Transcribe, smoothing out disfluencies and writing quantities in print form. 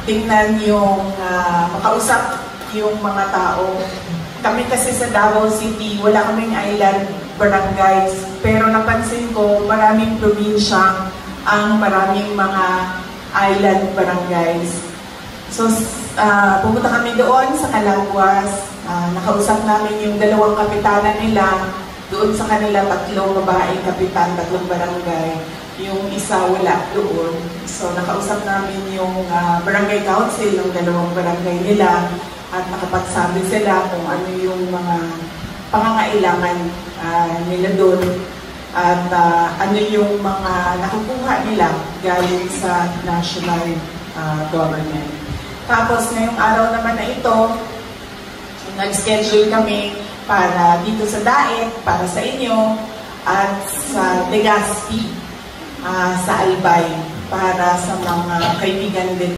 tingnan yung makausap yung mga tao. Kami kasi sa Davao City, wala kaming island barangays. Pero napansin ko, maraming probinsya ang maraming mga island barangays. So, pumunta kami doon sa Calagwas. Nakausap namin yung dalawang kapitana nila. Doon sa kanila, 3 babaeng kapitan, 3 barangay. Yung isa wala doon. So, nakausap namin yung barangay council ng 2 barangay nila at nakapagsabi sila kung ano yung mga pangangailangan nila doon at ano yung mga nakukuha nila galing sa national government. Tapos, ngayong araw naman na ito, nag-schedule kami para dito sa Daet, para sa inyo, at sa Legazpi, sa Albay, para sa mga kaibigan din.